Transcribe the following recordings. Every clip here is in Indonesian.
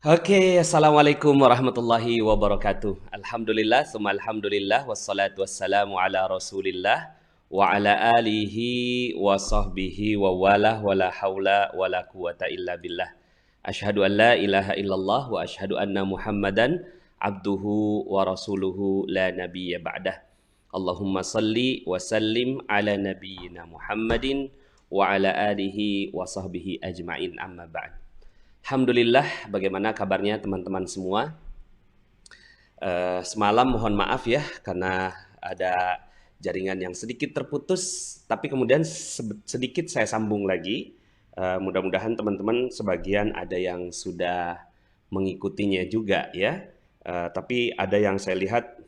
Oke, Assalamualaikum warahmatullahi wabarakatuh. Alhamdulillah, summa alhamdulillah, wassalatu wassalamu ala rasulillah, wa ala alihi wa sahbihi wa walah, wa la hawla wa la quwata illa billah. Ashhadu an la ilaha illallah wa ashhadu anna muhammadan abduhu wa rasuluhu la nabiyya ba'dah. Allahumma salli wa sallim ala nabiyyina Muhammadin wa ala alihi wa sahbihi ajma'in amma ba'd. Alhamdulillah, bagaimana kabarnya teman-teman semua? Semalam mohon maaf ya karena ada jaringan yang sedikit terputus, tapi kemudian sedikit saya sambung lagi. Mudah-mudahan teman-teman sebagian ada yang sudah mengikutinya juga ya. Tapi ada yang saya lihat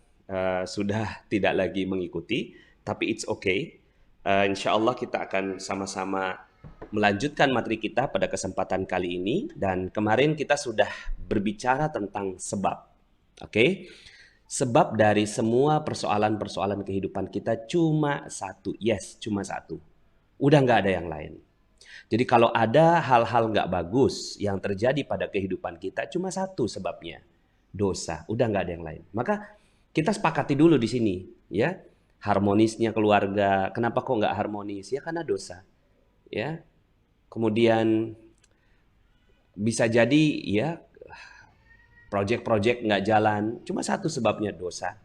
sudah tidak lagi mengikuti, tapi it's okay. Insya Allah kita akan sama-sama melanjutkan materi kita pada kesempatan kali ini, dan kemarin kita sudah berbicara tentang sebab. Oke? Sebab dari semua persoalan-persoalan kehidupan kita cuma satu. Yes, cuma satu. Udah nggak ada yang lain. Jadi kalau ada hal-hal nggak bagus yang terjadi pada kehidupan kita, cuma satu sebabnya. Dosa. Udah nggak ada yang lain. Maka kita sepakati dulu di sini. Ya, harmonisnya keluarga. Kenapa kok nggak harmonis? Ya karena dosa. Ya, kemudian bisa jadi ya project-project nggak jalan, cuma satu sebabnya dosa.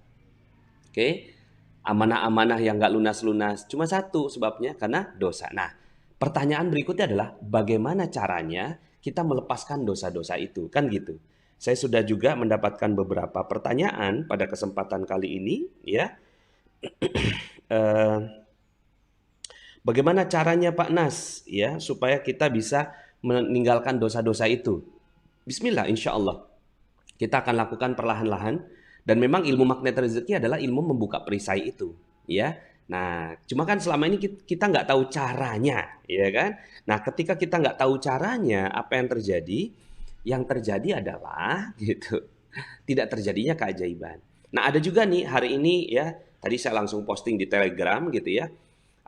Oke, amanah-amanah yang nggak lunas-lunas, cuma satu sebabnya karena dosa. Nah, pertanyaan berikutnya adalah bagaimana caranya kita melepaskan dosa-dosa itu, kan gitu. Saya sudah juga mendapatkan beberapa pertanyaan pada kesempatan kali ini, ya. Bagaimana caranya Pak Nas ya supaya kita bisa meninggalkan dosa-dosa itu? Bismillah, insya Allah kita akan lakukan perlahan-lahan, dan memang ilmu magnet rezeki adalah ilmu membuka perisai itu, ya. Nah, cuma kan selama ini kita nggak tahu caranya, ya kan? Nah, ketika kita nggak tahu caranya, apa yang terjadi? Yang terjadi adalah gitu, tidak terjadinya keajaiban. Nah, ada juga nih hari ini ya, tadi saya langsung posting di Telegram gitu ya.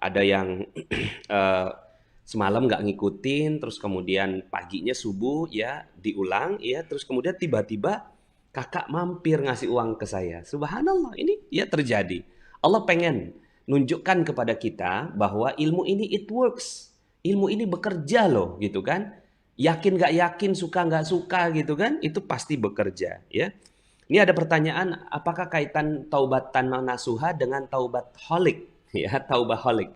Ada yang semalam nggak ngikutin, terus kemudian paginya subuh ya diulang ya, terus kemudian tiba-tiba kakak mampir ngasih uang ke saya. Subhanallah, ini ya terjadi. Allah pengen nunjukkan kepada kita bahwa ilmu ini it works. Ilmu ini bekerja loh gitu kan. Yakin nggak yakin, suka nggak suka gitu kan, itu pasti bekerja ya. Ini ada pertanyaan, apakah kaitan taubatan nasuha dengan taubat holik? Ya, taubaholic.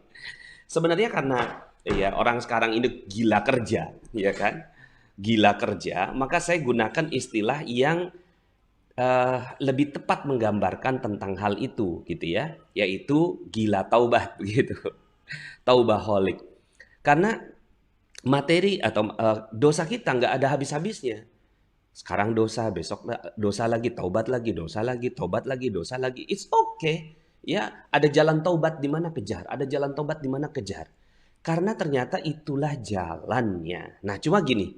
Sebenarnya karena ya orang sekarang ini gila kerja, ya kan? Gila kerja, maka saya gunakan istilah yang lebih tepat menggambarkan tentang hal itu, gitu ya, yaitu gila taubat, gitu. Taubaholic. Karena materi atau dosa kita nggak ada habis-habisnya. Sekarang dosa, besok dosa lagi, taubat lagi, dosa lagi, taubat lagi, dosa lagi. It's okay. Ya, ada jalan taubat di mana kejar, ada jalan taubat di mana kejar. Karena ternyata itulah jalannya. Nah, cuma gini,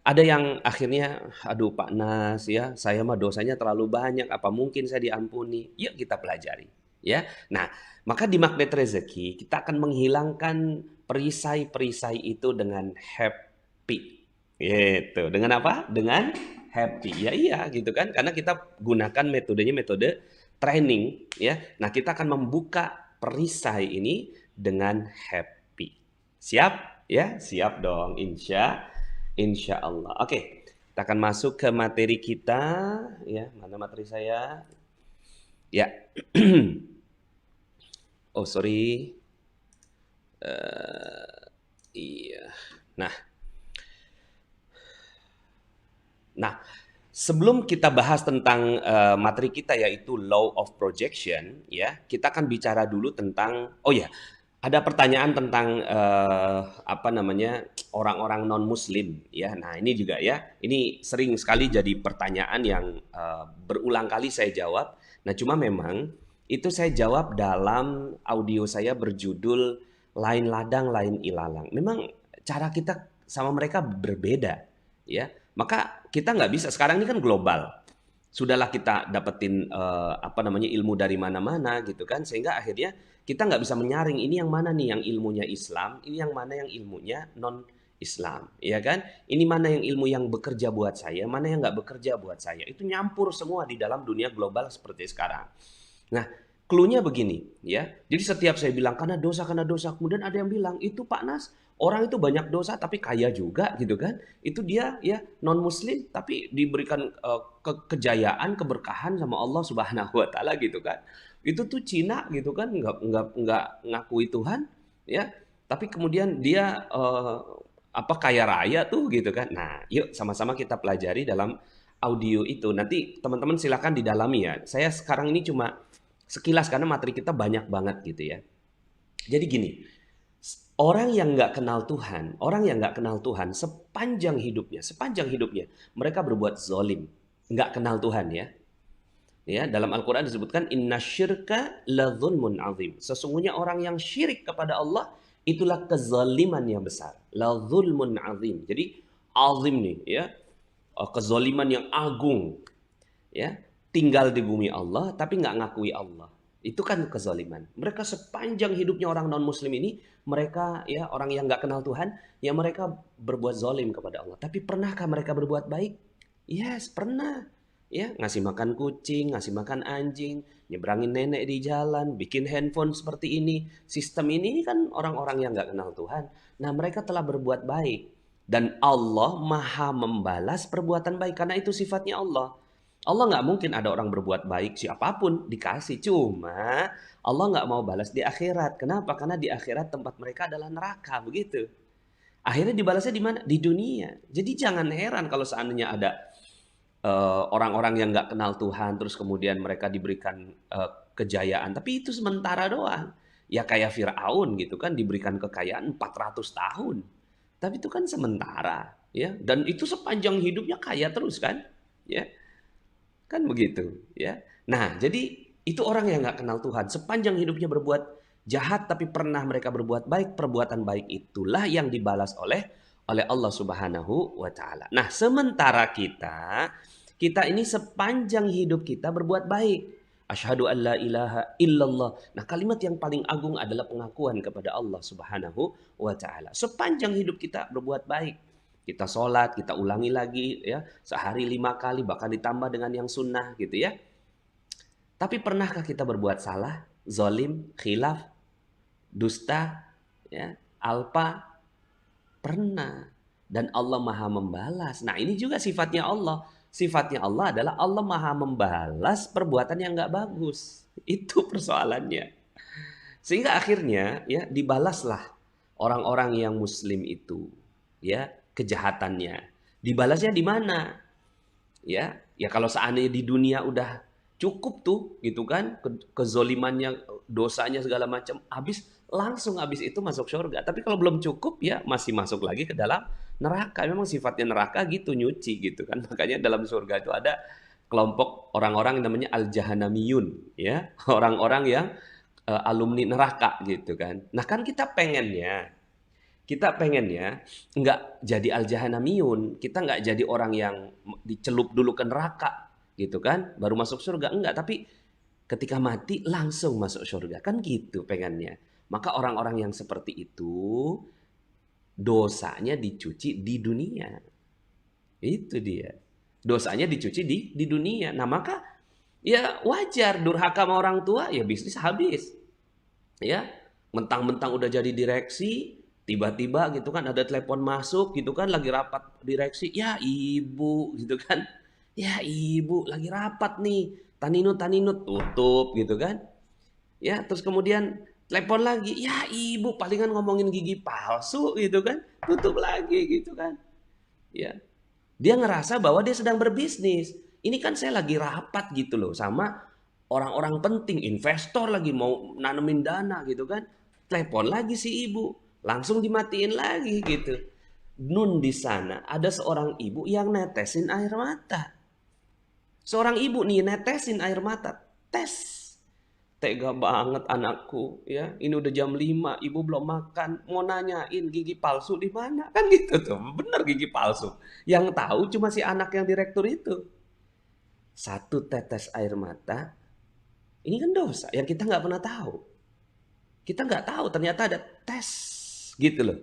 ada yang akhirnya, aduh Pak Nas ya, saya mah dosanya terlalu banyak, apa mungkin saya diampuni? Yuk kita pelajari. Ya, nah maka di magnet rezeki kita akan menghilangkan perisai-perisai itu dengan happy. Gitu. Dengan apa? Dengan happy. Ya iya gitu kan. Karena kita gunakan metodenya metode training ya. Nah, kita akan membuka perisai ini dengan happy. Siap? Ya, siap dong. Insya Allah. Oke, kita akan masuk ke materi kita ya. Mana materi saya? Ya. Oh, sorry. Iya. Nah, Nah, sebelum kita bahas tentang materi kita yaitu law of projection, ya, kita akan bicara dulu tentang, oh ya, ada pertanyaan tentang apa namanya orang-orang non Muslim, ya. Nah ini juga ya, ini sering sekali jadi pertanyaan yang berulang kali saya jawab. Nah cuma memang itu saya jawab dalam audio saya berjudul lain ladang lain ilalang. Memang cara kita sama mereka berbeda, ya. Maka kita nggak bisa, sekarang ini kan global. Sudahlah kita dapetin apa namanya ilmu dari mana-mana gitu kan, sehingga akhirnya kita nggak bisa menyaring ini yang mana nih yang ilmunya Islam, ini yang mana yang ilmunya non Islam, ya kan? Ini mana yang ilmu yang bekerja buat saya, mana yang nggak bekerja buat saya. Itu nyampur semua di dalam dunia global seperti sekarang. Nah, clue-nya begini, ya. Jadi setiap saya bilang karena dosa, kemudian ada yang bilang itu Pak Nas, orang itu banyak dosa tapi kaya juga gitu kan. Itu dia ya non muslim tapi diberikan kejayaan, keberkahan sama Allah Subhanahu wa taala gitu kan. Itu tuh Cina gitu kan, nggak ngakui Tuhan, ya. Tapi kemudian dia apa kaya raya tuh gitu kan. Nah, yuk sama-sama kita pelajari dalam audio itu. Nanti teman-teman silakan didalami ya. Saya sekarang ini cuma sekilas karena materi kita banyak banget gitu ya. Jadi gini, orang yang nggak kenal Tuhan, orang yang nggak kenal Tuhan sepanjang hidupnya, mereka berbuat zolim, nggak kenal Tuhan ya. Ya, dalam Al-Quran disebutkan inna syirka la zulmun azim. Sesungguhnya orang yang syirik kepada Allah itulah kezaliman yang besar. La zulmun azim. Jadi azim nih ya, kezaliman yang agung ya, tinggal di bumi Allah tapi nggak ngakui Allah. Itu kan kezaliman. Mereka sepanjang hidupnya orang non muslim ini, mereka ya orang yang nggak kenal Tuhan, ya mereka berbuat zalim kepada Allah. Tapi pernahkah mereka berbuat baik? Yes, pernah. Ya, ngasih makan kucing, ngasih makan anjing, nyebrangin nenek di jalan, bikin handphone seperti ini. Sistem ini kan orang-orang yang nggak kenal Tuhan. Nah, mereka telah berbuat baik. Dan Allah maha membalas perbuatan baik. Karena itu sifatnya Allah. Allah nggak mungkin ada orang berbuat baik siapapun dikasih. Cuma Allah nggak mau balas di akhirat. Kenapa? Karena di akhirat tempat mereka adalah neraka. Begitu. Akhirnya dibalasnya di mana? Di dunia. Jadi jangan heran kalau seandainya ada orang-orang yang nggak kenal Tuhan, terus kemudian mereka diberikan kejayaan. Tapi itu sementara doang. Ya kayak Fir'aun gitu kan, diberikan kekayaan 400 tahun. Tapi itu kan sementara. Ya, dan itu sepanjang hidupnya kaya terus kan. Ya, kan begitu. Ya. Nah, jadi itu orang yang nggak kenal Tuhan. Sepanjang hidupnya berbuat jahat, tapi pernah mereka berbuat baik. Perbuatan baik itulah yang dibalas oleh Allah Subhanahu wa taala. Nah, sementara kita ini sepanjang hidup kita berbuat baik. Asyhadu an la ilaha illallah. Nah, kalimat yang paling agung adalah pengakuan kepada Allah Subhanahu wa taala. Sepanjang hidup kita berbuat baik. Kita sholat, kita ulangi lagi ya, sehari 5 kali, bahkan ditambah dengan yang sunnah gitu ya. Tapi pernahkah kita berbuat salah, zolim, khilaf, dusta, ya, alpa? Pernah. Dan Allah maha membalas. Nah, ini juga sifatnya Allah. Sifatnya Allah adalah Allah maha membalas perbuatan yang nggak bagus. Itu persoalannya. Sehingga akhirnya ya dibalaslah orang-orang yang muslim itu ya kejahatannya. Dibalasnya di mana? Ya, ya kalau seandainya di dunia udah cukup tuh gitu kan, kezolimannya, dosanya segala macam habis, langsung habis itu masuk surga. Tapi kalau belum cukup ya masih masuk lagi ke dalam neraka. Memang sifatnya neraka gitu, nyuci gitu kan. Makanya dalam surga itu ada kelompok orang-orang yang namanya al-jahanamiyun ya, orang-orang yang alumni neraka gitu kan. Nah, kan kita pengennya nggak jadi al-jahanamiyun, kita nggak jadi orang yang dicelup dulu ke neraka gitu kan, baru masuk surga, enggak, tapi ketika mati langsung masuk surga, kan gitu pengennya. Maka orang-orang yang seperti itu dosanya dicuci di dunia. Itu dia. Dosanya dicuci di dunia. Nah, maka ya wajar durhaka sama orang tua, ya bisnis habis. Ya, mentang-mentang udah jadi direksi, tiba-tiba gitu kan ada telepon masuk gitu kan, lagi rapat direksi, ya ibu gitu kan, ya ibu lagi rapat nih, taninut tutup gitu kan, ya terus kemudian telepon lagi, ya ibu palingan ngomongin gigi palsu gitu kan, tutup lagi gitu kan, ya dia ngerasa bahwa dia sedang berbisnis. Ini kan saya lagi rapat gitu loh sama orang-orang penting, investor lagi mau nanemin dana gitu kan. Telepon lagi si ibu, langsung dimatiin lagi gitu. Nun di sana ada seorang ibu yang netesin air mata. Seorang ibu nih netesin air mata. Tes. Tega banget anakku ya. Ini udah jam 5, ibu belum makan. Mau nanyain gigi palsu di mana? Kan gitu tuh. Bener gigi palsu. Yang tahu cuma si anak yang direktur itu. Satu tetes air mata. Ini kan dosa yang kita nggak pernah tahu. Kita nggak tahu ternyata ada tes gitu loh.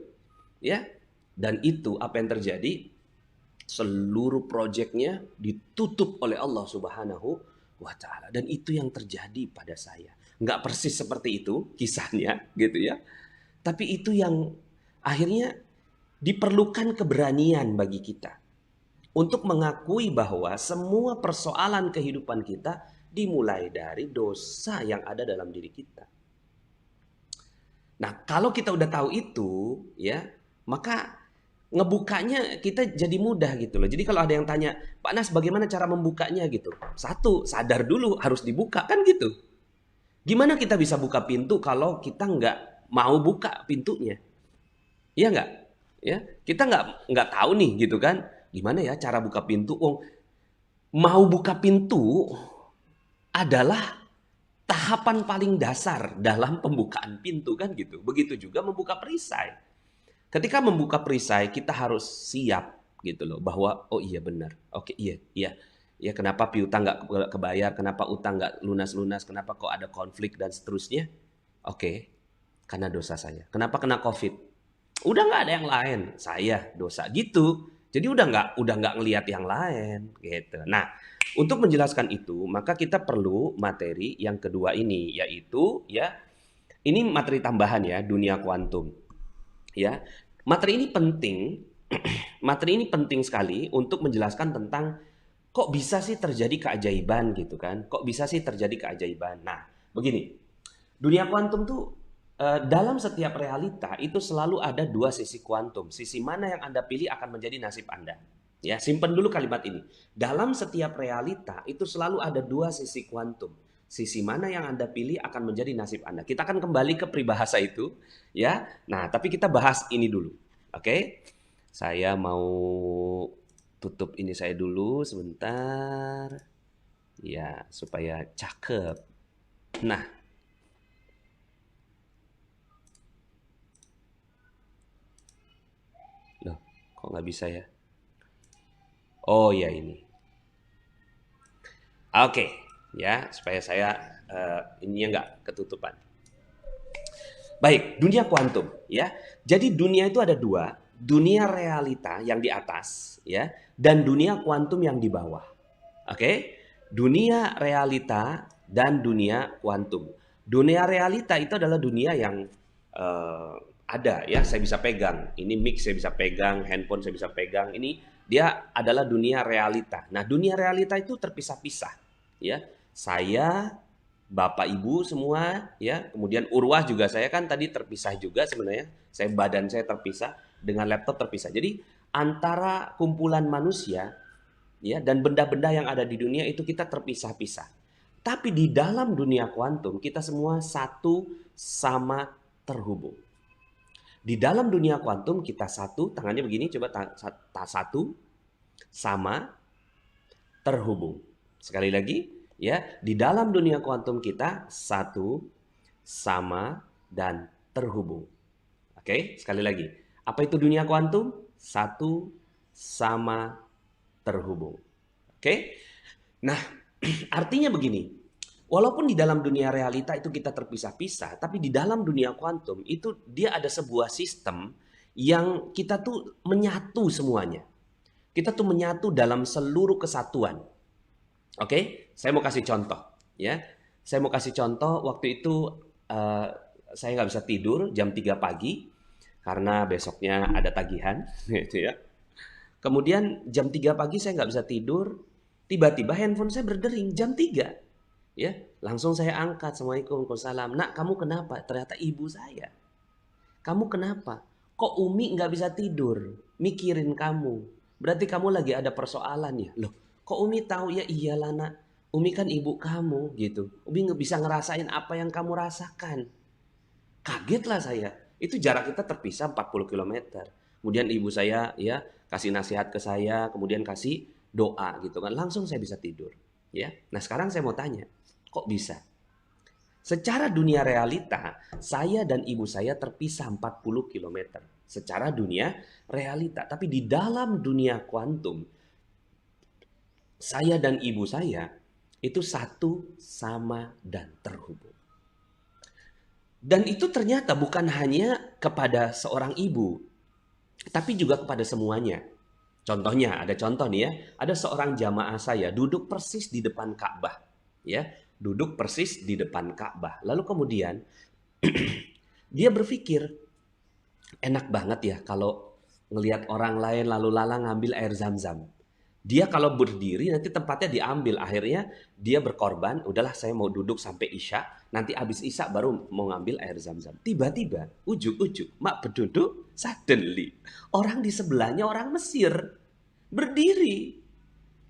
Ya. Dan itu apa yang terjadi? Seluruh proyeknya ditutup oleh Allah Subhanahu wa Ta'ala. Dan itu yang terjadi pada saya. Nggak persis seperti itu kisahnya gitu ya. Tapi itu yang akhirnya diperlukan keberanian bagi kita untuk mengakui bahwa semua persoalan kehidupan kita dimulai dari dosa yang ada dalam diri kita. Nah, kalau kita udah tahu itu, ya, maka ngebukanya kita jadi mudah gitu loh. Jadi kalau ada yang tanya, Pak Nas bagaimana cara membukanya gitu? Satu, sadar dulu harus dibuka kan gitu. Gimana kita bisa buka pintu kalau kita nggak mau buka pintunya? Iya nggak? Ya, kita nggak tahu nih gitu kan? Gimana ya cara buka pintu? Oh, mau buka pintu adalah tahapan paling dasar dalam pembukaan pintu kan gitu. Begitu juga membuka perisai. Ketika membuka perisai kita harus siap gitu loh bahwa oh iya benar. Oke, iya, iya. Ya kenapa piutang nggak kebayar, kenapa utang nggak lunas-lunas, kenapa kok ada konflik dan seterusnya. Oke, karena dosa saya. Kenapa kena COVID? Udah nggak ada yang lain, saya dosa gitu. Jadi udah nggak ngelihat yang lain gitu. Nah, untuk menjelaskan itu, maka kita perlu materi yang kedua ini, yaitu ya ini materi tambahan ya, dunia kuantum. Ya, materi ini penting, materi ini penting sekali untuk menjelaskan tentang kok bisa sih terjadi keajaiban gitu kan? Kok bisa sih terjadi keajaiban? Nah, begini, dunia kuantum tuh dalam setiap realita itu selalu ada dua sisi kuantum. Sisi mana yang Anda pilih akan menjadi nasib Anda. Ya, simpen dulu kalimat ini. Dalam setiap realita itu selalu ada dua sisi kuantum. Sisi mana yang Anda pilih akan menjadi nasib Anda. Kita akan kembali ke peribahasa itu, ya. Nah, tapi kita bahas ini dulu. Oke? Saya mau tutup ini saya dulu sebentar. Ya, supaya cakep. Nah, loh, kok nggak bisa ya? Oh ya ini. Oke, ya supaya saya ininya nggak ketutupan. Baik, dunia kuantum ya. Jadi dunia itu ada dua, dunia realita yang di atas ya, dan dunia kuantum yang di bawah. Oke, dunia realita dan dunia kuantum. Dunia realita itu adalah dunia yang eh, ada ya, saya bisa pegang. Ini mic saya bisa pegang, handphone saya bisa pegang. Ini dia adalah dunia realita. Nah, dunia realita itu terpisah-pisah ya. Saya, Bapak Ibu semua ya, kemudian Urwah juga saya kan tadi terpisah juga sebenarnya. Saya badan saya terpisah dengan laptop terpisah. Jadi antara kumpulan manusia ya dan benda-benda yang ada di dunia itu kita terpisah-pisah. Tapi di dalam dunia kuantum kita semua satu sama terhubung. Di dalam dunia kuantum kita satu, tangannya begini coba satu sama terhubung. Sekali lagi, ya, di dalam dunia kuantum kita satu, sama, dan terhubung. Oke, sekali lagi. Apa itu dunia kuantum? Satu, sama, terhubung. Oke? Nah, artinya begini. Walaupun di dalam dunia realita itu kita terpisah-pisah, tapi di dalam dunia kuantum itu dia ada sebuah sistem yang kita tuh menyatu semuanya. Kita tuh menyatu dalam seluruh kesatuan. Oke, saya mau kasih contoh, ya. Saya mau kasih contoh waktu itu eh, saya nggak bisa tidur jam 3 pagi karena besoknya ada tagihan, gitu ya. Kemudian jam 3 pagi saya nggak bisa tidur, tiba-tiba handphone saya berdering jam 3, ya. Langsung saya angkat, Assalamualaikum, Waalaikumsalam. Nak, kamu kenapa? Ternyata ibu saya. Kamu kenapa? Kok Umi nggak bisa tidur? Mikirin kamu. Berarti kamu lagi ada persoalan ya? Loh, kok Umi tahu? Ya iyalah nak. Umi kan ibu kamu gitu. Umi nggak bisa ngerasain apa yang kamu rasakan. Kagetlah saya. Itu jarak kita terpisah 40 kilometer. Kemudian ibu saya ya kasih nasihat ke saya, kemudian kasih doa gitu kan. Langsung saya bisa tidur. Ya. Nah sekarang saya mau tanya, kok bisa? Secara dunia realita, saya dan ibu saya terpisah 40 kilometer. Secara dunia realita. Tapi di dalam dunia kuantum, saya dan ibu saya itu satu, sama, dan terhubung. Dan itu ternyata bukan hanya kepada seorang ibu. tapi juga kepada semuanya. Contohnya, ada contoh nih ya, ada seorang jamaah saya duduk persis di depan Ka'bah, ya, duduk persis di depan Ka'bah. Lalu kemudian dia berpikir, enak banget ya kalau ngelihat orang lain lalu lalang ngambil air zam-zam. Dia kalau berdiri nanti tempatnya diambil. Akhirnya dia berkorban, udahlah saya mau duduk sampai Isya, nanti habis Isya baru mau ngambil air zam-zam. Tiba-tiba, ujuk-ujuk, mak berduduk, suddenly, orang di sebelahnya orang Mesir, berdiri.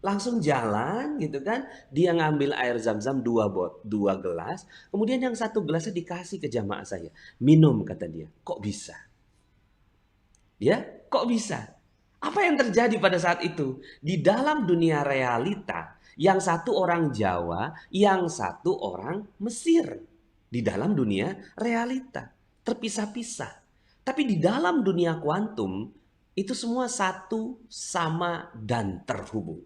Langsung jalan gitu kan. Dia ngambil air zam-zam dua gelas, kemudian yang satu gelasnya dikasih ke jamaah saya. Minum, kata dia. Kok bisa? Ya, kok bisa? Apa yang terjadi pada saat itu? Di dalam dunia realita, yang satu orang Jawa, yang satu orang Mesir. Di dalam dunia realita, terpisah-pisah. Tapi di dalam dunia kuantum, itu semua satu, sama, dan terhubung.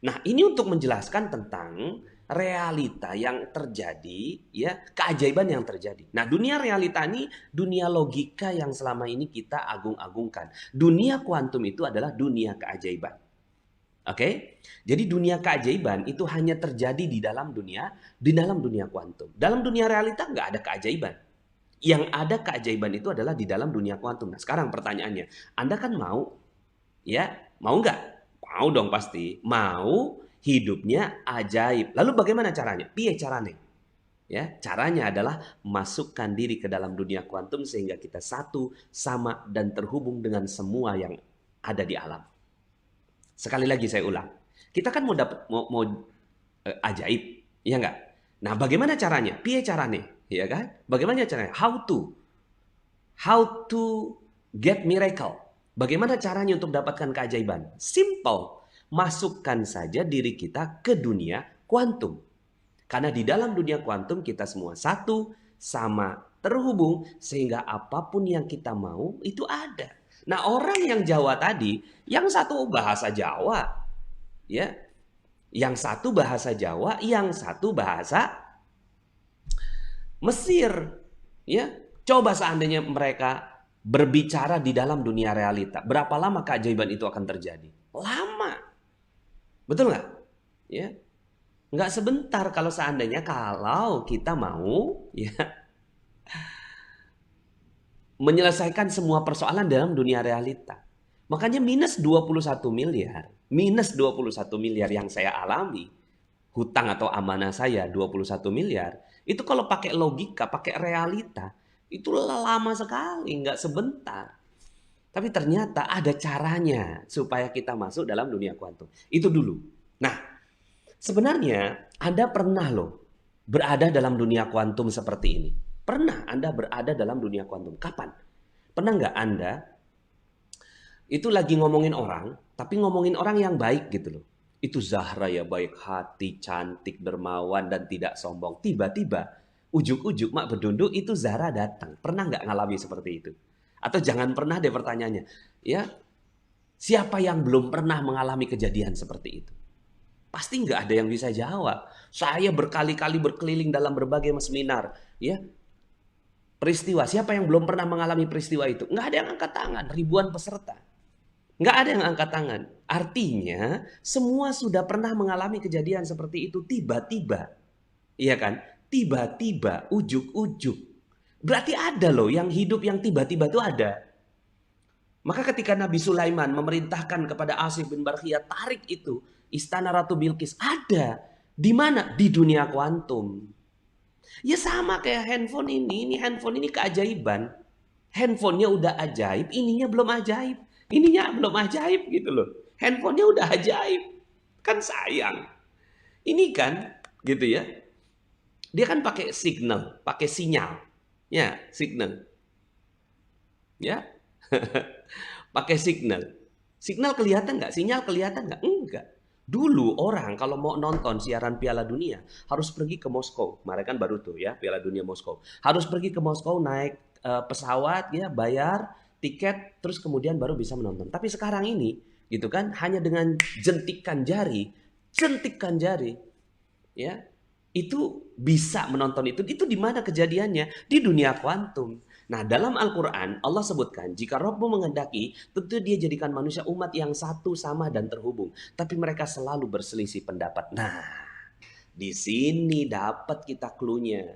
Nah, ini untuk menjelaskan tentang realita yang terjadi, ya, keajaiban yang terjadi. Nah, dunia realita ini dunia logika yang selama ini kita agung-agungkan. Dunia kuantum itu adalah dunia keajaiban. Oke? Jadi dunia keajaiban itu hanya terjadi di dalam dunia kuantum. Dalam dunia realita nggak ada keajaiban. Yang ada keajaiban itu adalah di dalam dunia kuantum. Nah, sekarang pertanyaannya, Anda kan mau, ya, mau nggak? Mau dong pasti. Mau hidupnya ajaib. Lalu bagaimana caranya? Piye caranya? Ya, caranya adalah masukkan diri ke dalam dunia kuantum sehingga kita satu, sama, dan terhubung dengan semua yang ada di alam. Sekali lagi saya ulang. Kita kan mau ajaib, ya enggak? Nah, bagaimana caranya? Piye caranya? Ya kan? Bagaimana caranya? How to get miracle. Bagaimana caranya untuk dapatkan keajaiban? Simple. Masukkan saja diri kita ke dunia kuantum. Karena di dalam dunia kuantum kita semua satu, sama, terhubung, sehingga apapun yang kita mau itu ada. Nah, orang yang Jawa tadi, yang satu bahasa Jawa, ya, yang satu bahasa Jawa, yang satu bahasa Mesir, ya. Coba seandainya mereka berbicara di dalam dunia realita, berapa lama keajaiban itu akan terjadi? Lama, betul nggak? Ya, nggak sebentar kalau seandainya kalau kita mau, ya, menyelesaikan semua persoalan dalam dunia realita. Makanya minus 21 miliar, minus 21 miliar yang saya alami, hutang atau amanah saya 21 miliar, itu kalau pakai logika, pakai realita, itu lama sekali, nggak sebentar. Tapi ternyata ada caranya supaya kita masuk dalam dunia kuantum. Itu dulu. Nah, sebenarnya Anda pernah loh berada dalam dunia kuantum seperti ini. Pernah Anda berada dalam dunia kuantum. Kapan? Pernah nggak Anda itu lagi ngomongin orang, tapi ngomongin orang yang baik gitu loh. Itu Zahra ya, baik hati, cantik, dermawan, dan tidak sombong. Tiba-tiba, ujuk-ujuk mak berdunduk, itu Zahra datang. Pernah nggak ngalami seperti itu? Atau jangan pernah deh pertanyaannya. Ya, siapa yang belum pernah mengalami kejadian seperti itu? Pasti nggak ada yang bisa jawab. Saya berkali-kali berkeliling dalam berbagai seminar. Ya, peristiwa. Siapa yang belum pernah mengalami peristiwa itu? Nggak ada yang angkat tangan. Ribuan peserta. Nggak ada yang angkat tangan. Artinya, semua sudah pernah mengalami kejadian seperti itu tiba-tiba. Iya kan? Tiba-tiba, ujuk-ujuk. Berarti ada loh yang hidup yang tiba-tiba itu ada. Maka ketika Nabi Sulaiman memerintahkan kepada Asif bin Barkhiyah tarik itu, istana Ratu Bilqis ada. Di mana? Di dunia kuantum. Ya sama kayak handphone ini handphone ini keajaiban. Handphonenya udah ajaib, ininya belum ajaib. Ininya belum ajaib gitu loh. Handphonenya udah ajaib. Kan sayang. Ini kan gitu ya. Dia kan pakai signal, pakai sinyal. Ya, signal. Ya. Pakai signal. Signal kelihatan nggak? Sinyal kelihatan nggak? Enggak. Dulu orang kalau mau nonton siaran Piala Dunia harus pergi ke Moskow. Kemarin kan baru tuh ya Piala Dunia Moskow. Harus pergi ke Moskow naik pesawat ya, bayar tiket, terus kemudian baru bisa menonton. Tapi sekarang ini gitu kan hanya dengan jentikan jari, ya, itu bisa menonton itu. Itu di mana kejadiannya? Di dunia kuantum. Nah, dalam Al-Quran, Allah sebutkan, jika Rabbmu menghendaki, tentu dia jadikan manusia umat yang satu, sama, dan terhubung. Tapi mereka selalu berselisih pendapat. Nah, di sini dapat kita clue-nya.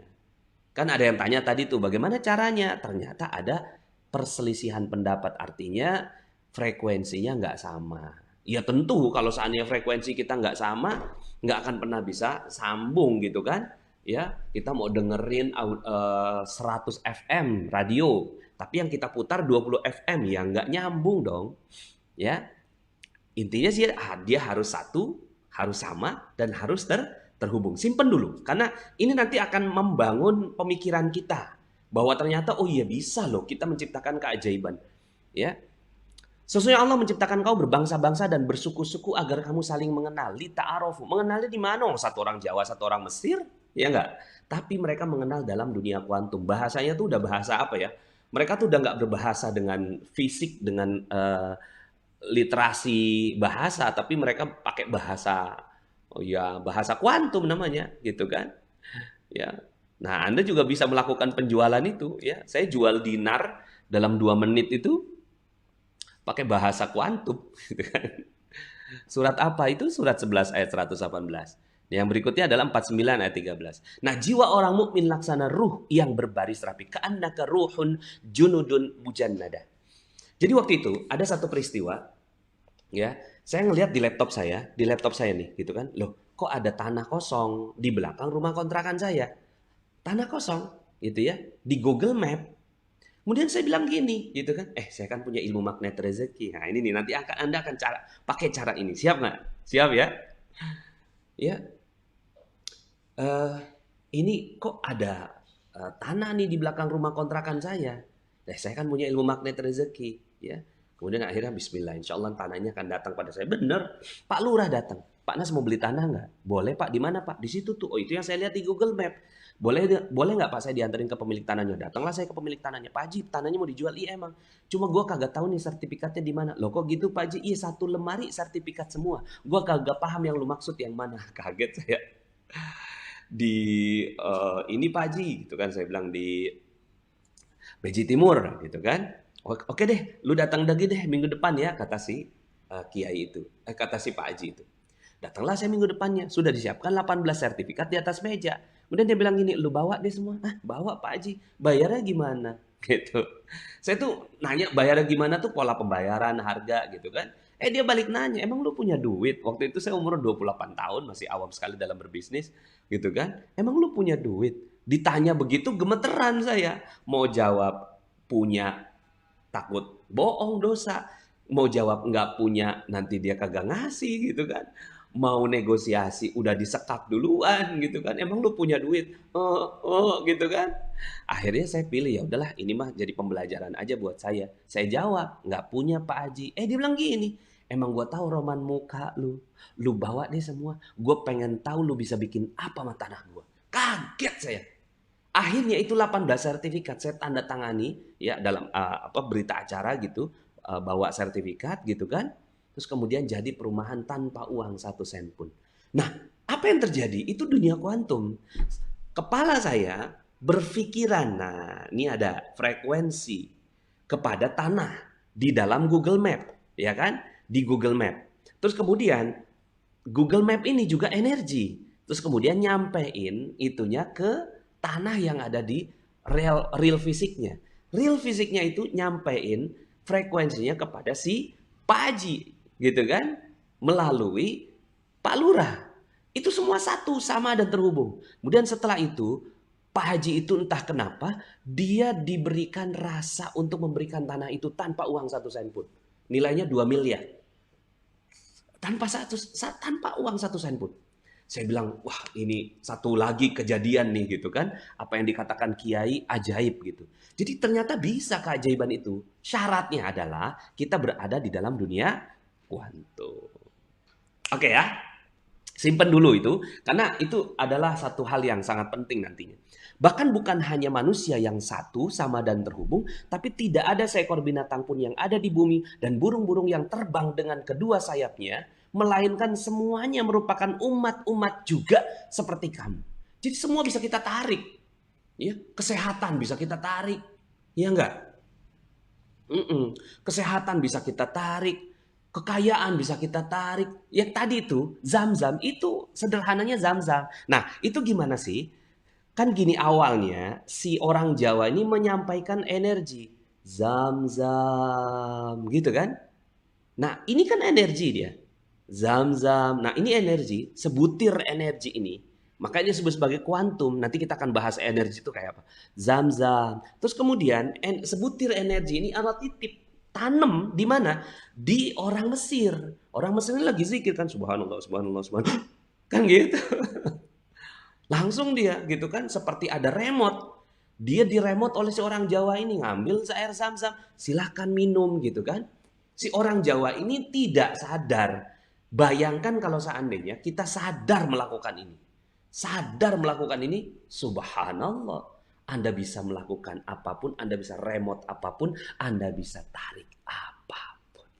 Kan ada yang tanya tadi tuh, bagaimana caranya? Ternyata ada perselisihan pendapat, artinya frekuensinya nggak sama. Ya tentu kalau seandainya frekuensi kita nggak sama, nggak akan pernah bisa sambung gitu kan. Ya, kita mau dengerin 100 FM radio, tapi yang kita putar 20 FM, ya nggak nyambung dong. Ya, intinya sih dia harus satu, harus sama, dan harus terhubung. Simpen dulu, karena ini nanti akan membangun pemikiran kita bahwa ternyata oh iya bisa loh kita menciptakan keajaiban. Ya, sesungguhnya Allah menciptakan kau berbangsa-bangsa dan bersuku-suku agar kamu saling mengenal. Lita'arofu. Mengenalnya di mana? Satu orang Jawa, satu orang Mesir, ya enggak? Tapi mereka mengenal dalam dunia kuantum. Bahasanya tuh udah bahasa apa ya? Mereka tuh udah nggak berbahasa dengan fisik, dengan literasi bahasa, tapi mereka pakai bahasa, oh ya, bahasa kuantum namanya, gitu kan? Ya. Nah, Anda juga bisa melakukan penjualan itu, ya. Saya jual dinar dalam 2 menit itu pakai bahasa kuantum, gitu kan. Surat apa itu? Surat 11 ayat 118. Yang berikutnya adalah 49 ayat 13. Nah, jiwa orang mukmin laksana ruh yang berbaris rapi, ka'annaka ruhun junudun mujannada. Jadi waktu itu ada satu peristiwa, ya, saya ngelihat di laptop saya nih, gitu kan. Loh, kok ada tanah kosong di belakang rumah kontrakan saya? Tanah kosong, gitu ya, di Google Map. Kemudian saya bilang gini, gitu kan, saya kan punya ilmu magnet rezeki. Nah ini nih, nanti Anda akan pakai cara ini. Siap nggak? Siap ya? Ya, ini kok ada tanah nih di belakang rumah kontrakan saya. Saya kan punya ilmu magnet rezeki. Ya, kemudian akhirnya Bismillah, insya Allah tanahnya akan datang pada saya. Bener, Pak Lurah datang. Pak Nas mau beli tanah nggak? Boleh Pak, di mana Pak? Di situ tuh. Oh itu yang saya lihat di Google Map. Boleh nggak Pak saya diantarin ke pemilik tanahnya? Datanglah saya ke pemilik tanahnya. Pak Haji, tanahnya mau dijual? Iya emang. Cuma gue kagak tahu nih sertifikatnya di mana. Loh kok gitu Pak Haji? Iya satu lemari sertifikat semua. Gue kagak paham yang lu maksud yang mana. Kaget saya. Di ini Pak Haji, gitu kan saya bilang di Beji Timur, gitu kan. Oke deh, lu datang lagi deh minggu depan ya, kata si Kiai itu. Kata si Pak Haji itu. Datanglah saya minggu depannya. Sudah disiapkan 18 sertifikat di atas meja. Kemudian dia bilang gini, lu bawa deh semua. Bawa Pak Haji. Bayarnya gimana? Gitu. Saya tuh nanya bayarnya gimana tuh pola pembayaran, harga gitu kan. Dia balik nanya, emang lu punya duit? Waktu itu saya umur 28 tahun, masih awam sekali dalam berbisnis. Gitu kan. Emang lu punya duit? Ditanya begitu gemeteran saya. Mau jawab punya, takut bohong dosa. Mau jawab nggak punya, nanti dia kagak ngasih gitu kan. Mau negosiasi udah disekap duluan gitu kan. Emang lu punya duit? Gitu kan. Akhirnya saya pilih, ya udahlah ini mah jadi pembelajaran aja buat saya. Saya jawab, nggak punya Pak Haji. Dia bilang gini, emang gua tahu roman muka lu. Lu bawa deh semua. Gue pengen tahu lu bisa bikin apa sama tanah gua. Kaget saya. Akhirnya itu 18 sertifikat saya tanda tangani ya dalam berita acara gitu, bawa sertifikat gitu kan. Terus kemudian jadi perumahan tanpa uang 1 sen pun. Nah, apa yang terjadi? Itu dunia kuantum. Kepala saya berpikiran, nah ini ada frekuensi kepada tanah di dalam Google Map, ya kan? Di Google Map. Terus kemudian Google Map ini juga energi. Terus kemudian nyampein itunya ke tanah yang ada di real fisiknya. Real fisiknya itu nyampein frekuensinya kepada si Pak Haji, gitu kan? Melalui Pak Lurah. Itu semua satu, sama dan terhubung. Kemudian setelah itu, Pak Haji itu entah kenapa, dia diberikan rasa untuk memberikan tanah itu tanpa uang 1 sen pun. Nilainya 2 miliar. Tanpa uang 1 sen pun. Saya bilang, wah ini satu lagi kejadian nih gitu kan. Apa yang dikatakan Kiai ajaib gitu. Jadi ternyata bisa keajaiban itu. Syaratnya adalah kita berada di dalam dunia kuantum. Oke ya, simpen dulu itu. Karena itu adalah satu hal yang sangat penting nantinya. Bahkan bukan hanya manusia yang satu, sama dan terhubung. Tapi tidak ada seekor binatang pun yang ada di bumi. Dan burung-burung yang terbang dengan kedua sayapnya. Melainkan semuanya merupakan umat-umat juga seperti kamu. Jadi semua bisa kita tarik. Ya, kesehatan bisa kita tarik. Iya enggak? Kesehatan bisa kita tarik, kekayaan bisa kita tarik. Ya tadi itu, zam-zam itu sederhananya zam-zam. Nah, itu gimana sih? Kan gini awalnya si orang Jawa ini menyampaikan energi. Zam-zam gitu kan? Nah, ini kan energi dia. Zam-zam. Nah, ini energi, sebutir energi ini. Makanya disebut sebagai kuantum. Nanti kita akan bahas energi itu kayak apa. Zam-zam. Terus kemudian sebutir energi ini Allah titip tanam di mana? Di orang Mesir. Orang Mesir ini lagi zikir kan subhanallah, subhanallah, subhanallah. Kan gitu. Langsung dia gitu kan seperti ada remote. Dia diremote oleh seorang Jawa ini ngambil air zam-zam, silahkan minum gitu kan. Si orang Jawa ini tidak sadar. Bayangkan kalau seandainya kita sadar melakukan ini. Sadar melakukan ini, subhanallah. Anda bisa melakukan apapun, Anda bisa remote apapun, Anda bisa tarik apapun.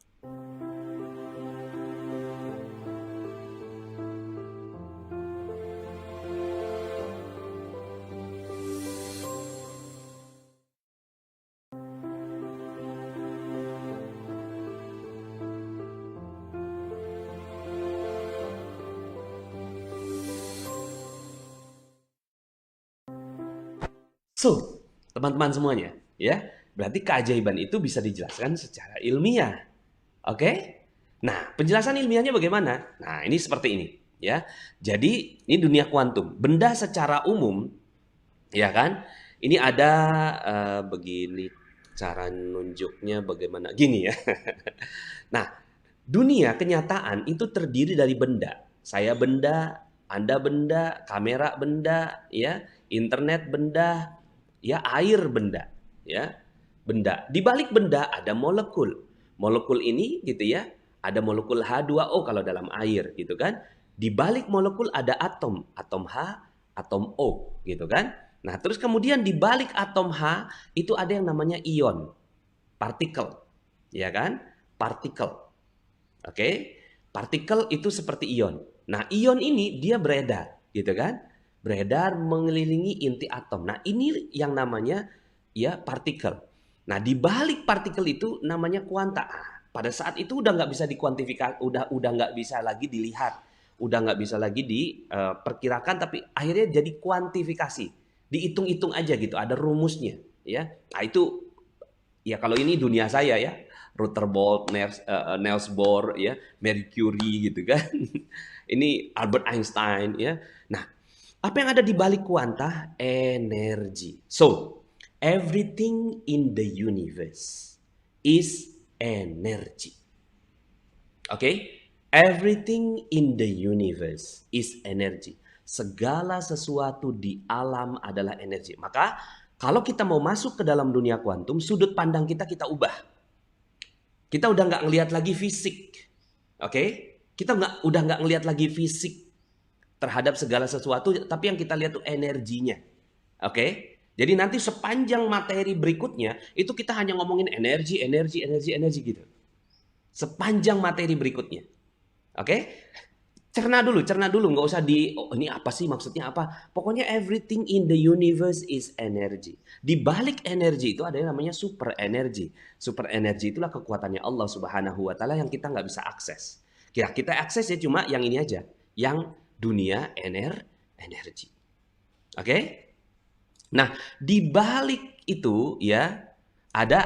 So, teman-teman semuanya, ya, berarti keajaiban itu bisa dijelaskan secara ilmiah. Oke? Nah, penjelasan ilmiahnya bagaimana? Nah, ini seperti ini, ya. Jadi, ini dunia kuantum. Benda secara umum, ya kan? Ini ada begini cara nunjuknya bagaimana? Gini ya. Nah, dunia kenyataan itu terdiri dari benda. Saya benda, Anda benda, kamera benda, ya, internet benda, ya, air benda, ya, benda. Di balik benda ada molekul. Molekul ini gitu ya, ada molekul H2O kalau dalam air gitu kan. Di balik molekul ada atom, atom H, atom O gitu kan. Nah, terus kemudian di balik atom H itu ada yang namanya ion, partikel, ya kan? Partikel. Oke, partikel itu seperti ion. Nah, ion ini dia beredar, gitu kan? Beredar mengelilingi inti atom. Nah, ini yang namanya ya partikel. Nah, di balik partikel itu namanya kuanta. Pada saat itu udah nggak bisa dikuantifikasi, udah nggak bisa lagi dilihat, udah nggak bisa lagi diperkirakan, tapi akhirnya jadi kuantifikasi, dihitung-hitung aja gitu, ada rumusnya, ya. Nah, itu ya kalau ini dunia saya ya, Rutherford, Niels Bohr, ya, Marie Curie gitu kan. Ini Albert Einstein ya. Nah, apa yang ada di balik kuanta? Energi. So, everything in the universe is energy. Oke? Okay? Everything in the universe is energy. Segala sesuatu di alam adalah energi. Maka kalau kita mau masuk ke dalam dunia kuantum, sudut pandang kita ubah. Kita udah nggak ngelihat lagi fisik, oke? Okay? Kita udah nggak ngelihat lagi fisik terhadap segala sesuatu, tapi yang kita lihat tuh energinya, oke? Okay? Jadi nanti sepanjang materi berikutnya itu kita hanya ngomongin energi, energi, energi, energi gitu. Sepanjang materi berikutnya, oke? Okay? Cerna dulu, nggak usah oh, ini apa sih maksudnya apa? Pokoknya everything in the universe is energy. Di balik energi itu ada yang namanya super energy. Super energy itulah kekuatannya Allah Subhanahu wa taala yang kita nggak bisa akses. Kita akses ya cuma yang ini aja, yang dunia energi. Oke? Nah, di balik itu ya ada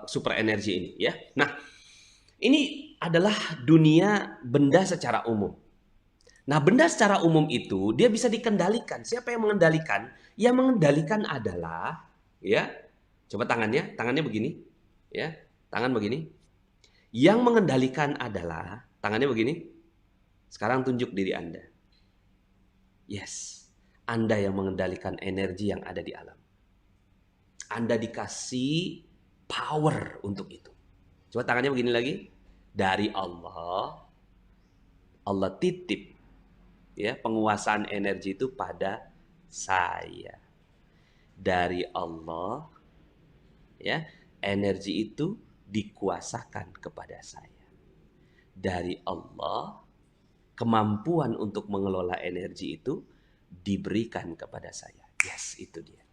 super energi ini ya. Nah, ini adalah dunia benda secara umum. Nah, benda secara umum itu dia bisa dikendalikan. Siapa yang mengendalikan? Yang mengendalikan adalah ya. Coba tangannya begini, ya. Tangan begini. Yang mengendalikan adalah tangannya begini. Sekarang tunjuk diri Anda. Yes. Anda yang mengendalikan energi yang ada di alam. Anda dikasih power untuk itu. Coba tangannya begini lagi. Dari Allah, Allah titip ya penguasaan energi itu pada saya. Dari Allah ya, energi itu dikuasakan kepada saya. Dari Allah, kemampuan untuk mengelola energi itu diberikan kepada saya. Yes, itu dia.